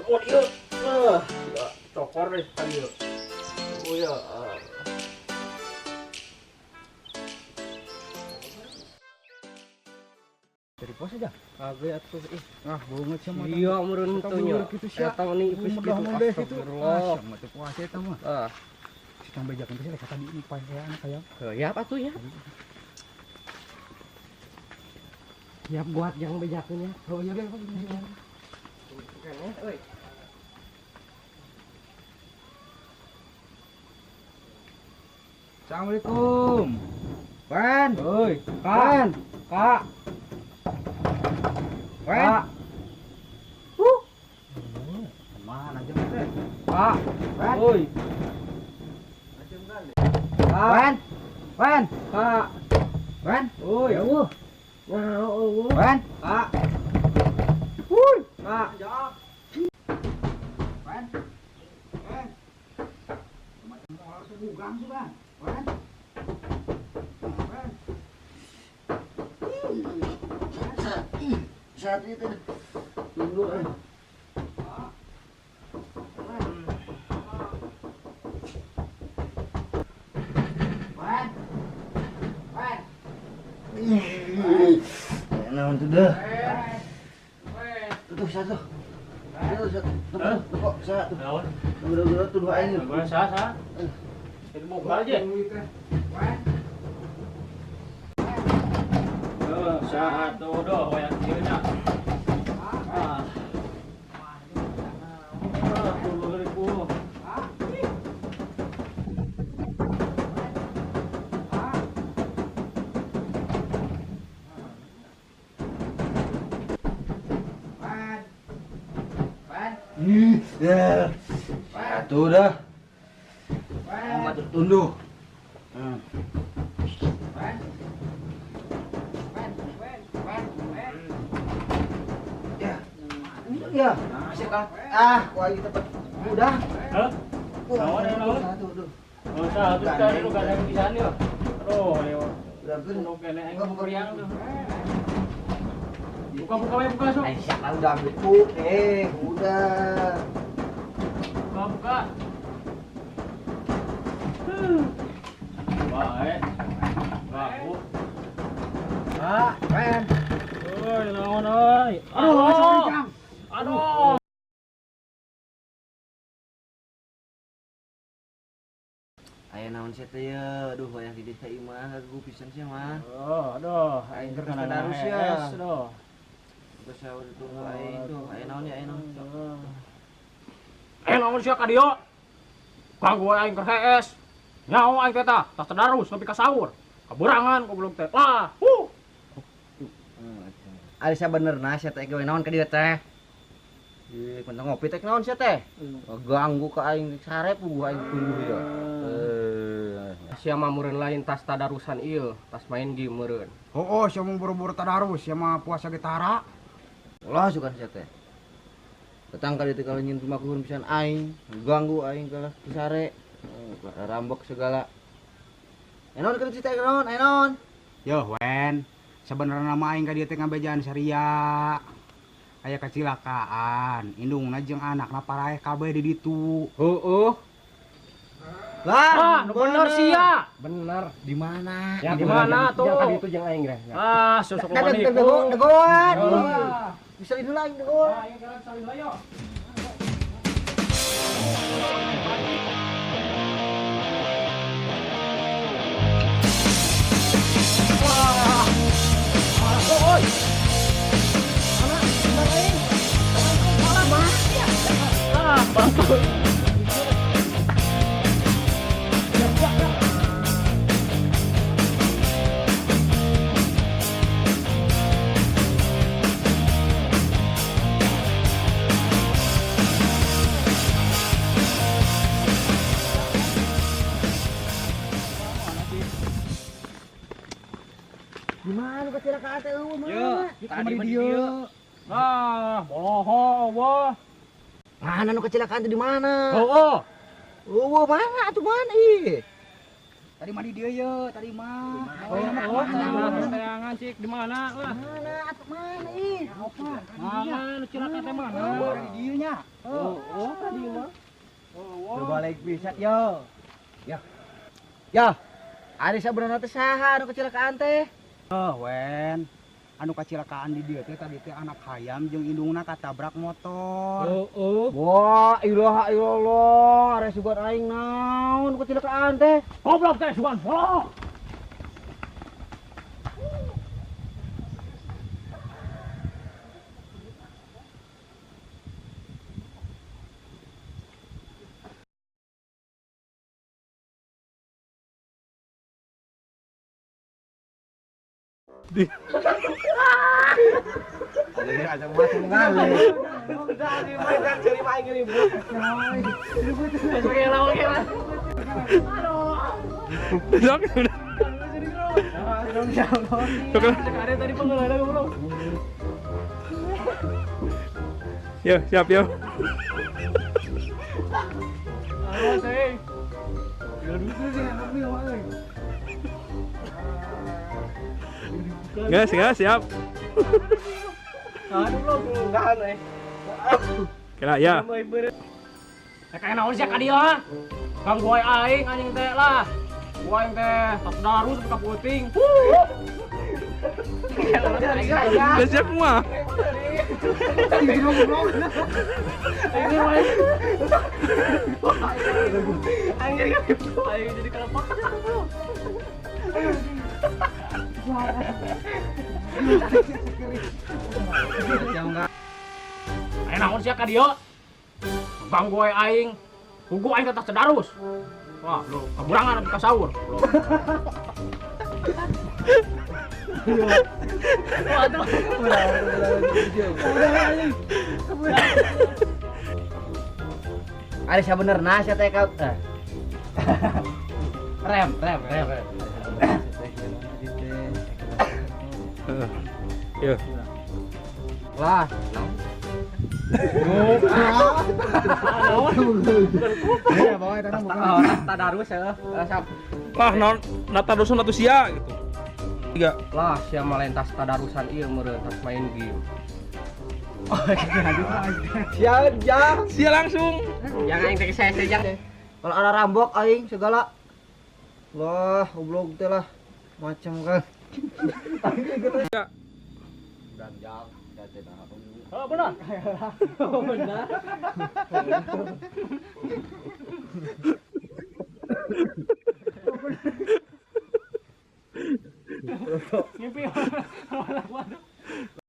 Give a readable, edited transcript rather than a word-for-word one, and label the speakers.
Speaker 1: Oh iya, ya, cokor deh tadi. Oh ya,
Speaker 2: Dari pos aja.
Speaker 1: kagak atuh ih.
Speaker 2: Ah, banget sama.
Speaker 1: Iya, meureun teu nya. Eta nih ipis kitu. Astagfirullah.
Speaker 2: Mata puasa eta mah.
Speaker 1: Ah,
Speaker 2: Si Kang bejakeun teh kata di ini pae anak aya.
Speaker 1: ya apa tuh ya? Ya buat yang bejakeun ya.
Speaker 2: Oh iya deh, Pak.
Speaker 1: Kene euy.
Speaker 2: Assalamualaikum. Wan.
Speaker 1: Euy,
Speaker 2: Wan.
Speaker 1: Kak.
Speaker 2: Wan.
Speaker 1: Mana aja teh?
Speaker 2: Kak. Wan.
Speaker 1: Euy.
Speaker 2: Wan. Wan.
Speaker 1: Kak.
Speaker 2: Wan.
Speaker 1: Euy. Ngao euy.
Speaker 2: Wan.
Speaker 1: Kak.
Speaker 2: Wuih.
Speaker 1: Kak.
Speaker 2: Wan. Wan. Macam orang sebugang tuh, Bang. Wan. Wan.
Speaker 1: Saat itu dulu
Speaker 2: Wan. Wan.
Speaker 1: naon tuh dah.
Speaker 2: Tuh satu.
Speaker 1: Kok satu.
Speaker 2: Naon?
Speaker 1: Udah tuh dua ini.
Speaker 2: Gua sah. Jadi mau aja. Wan.
Speaker 1: Satu doh yang kirinya.
Speaker 2: Wan. Wan.
Speaker 1: Ya. Satu dah.
Speaker 2: Wan.
Speaker 1: Matur tunduk.
Speaker 2: Wan. Wan. Wan. Wan.
Speaker 1: Ya. Ya. Masih kan? Ah, wah kita udah.
Speaker 2: Hah? Naon?
Speaker 1: Satu tuh.
Speaker 2: Oh, satu kali lu gak ada yang bisa nih. Aduh, lewat.
Speaker 1: Udah kan.
Speaker 2: Lu kene aing meriang tuh. Buka we buka sok.
Speaker 1: Siapa udah ambil udah.
Speaker 2: Buka. Baik. Baku.
Speaker 1: Wen.
Speaker 2: Oi, naon oi. Aduh.
Speaker 1: Aya naon sih teh ya? Aduh, yang di desa imah gagu pisan sih mah.
Speaker 2: Aduh,
Speaker 1: Aing
Speaker 2: aing
Speaker 1: terus
Speaker 2: terkena
Speaker 1: tadarus ya.
Speaker 2: ya. Aduh.
Speaker 1: Geus saur itu aing tuh. Aya naon ya, aya naon.
Speaker 2: Naon sia ka dieu? Kanggo aing keur HS. Nyaho aing teh tah, tas tadarus nepi ka sahur. Kaberangan goblok teh. Lah,
Speaker 1: Ari sabenerna sia teh gawe naon ka dieu teh? Ih, pentang ngopi teh naon sia teh? Ganggu ka aing sare puguh aing tunggu ya. Sia mah meureun lain tas tadarusan ieu, tas main game meureun.
Speaker 3: Oh, siya mau buru-buru tadarus, siya mah puasa gitara.
Speaker 1: Ulah sukan sia teh. Datang ka dieu teh kalau nyin tumakuhun pisan aing, ganggu aing ka sare. Rambok segala. Enon keur cerita naon? Enon.
Speaker 3: Yo, Wen. Sebenarnya nama aing ka dieu teh ngabejaan saria. Aya kecelakaan, indungna jeung anakna paraeh kabeh di ditu.
Speaker 1: Heueuh.
Speaker 2: ah, bener sia.
Speaker 1: Bener. Di mana?
Speaker 2: Ya di mana tuh?
Speaker 1: Yang tadi itu jeung aing gre.
Speaker 2: Ah, susuk lu mani.
Speaker 1: Degoan. Bisa ini lagi degoan.
Speaker 2: Ayo gerak salin ayo.
Speaker 1: Di mana kecelakaan teh eueuh mah?
Speaker 2: Ya, tadi mah di dieu. Nah, boho, wah.
Speaker 1: Mana nu kecelakaan teh di mana?
Speaker 2: Oh,
Speaker 1: Eueuh mana atuh mana ih?
Speaker 3: Tadi mah di dia ya, tadi mah.
Speaker 2: tayangan cik di mana lah?
Speaker 3: Mana atuh mana ih? Apa?
Speaker 2: Mana lu cilaka teh mana?
Speaker 3: Di dieu nya.
Speaker 2: Tadi mah.
Speaker 1: Berbalik bisa yo. Ya. Ya. Ari sabenerna teh saha anu kecelakaan teh?
Speaker 3: Oh, wen. Anu kecelakaan di dieu teh tadi teh anak hayam jeung indungna katabrak motor.
Speaker 1: Wah, ilaha illallah, are sugan aing naon kecelakaan teh?
Speaker 2: Goblok teh sugan follow.
Speaker 1: Ada macam ngali.
Speaker 4: Yo, siap yo. Gas, siap. Kira ya.
Speaker 2: Kayak naon sih ka dia? Kang gua aing anjing teh lah. Gua aing teh tas darus buka puting.
Speaker 4: Udah siap semua.
Speaker 2: Aing jadi kalapak. Aing naon sih ka dia? Kang gua aing. Hugo aing teh tas darus. Wah, lu keburangan abis ka sahur.
Speaker 1: Ari sabenerna sia teh ka rem.
Speaker 4: Yo.
Speaker 1: Lah,
Speaker 3: Ya, bawa eta mah.
Speaker 1: tadarus ya.
Speaker 4: Lah, non nata dosen atuh sia gitu. Tiga.
Speaker 1: Lah, sia malentas tadarusan ieu meureun tas main game.
Speaker 4: Sia langsung.
Speaker 1: Yang aing teh saya sejak. Kalau ada rambok aing segala. Lah, goblok teh lah. Macam kan.
Speaker 4: Ya.
Speaker 1: Ganjal, teh nah.
Speaker 2: Oh, benar. Benar. Ngimpi.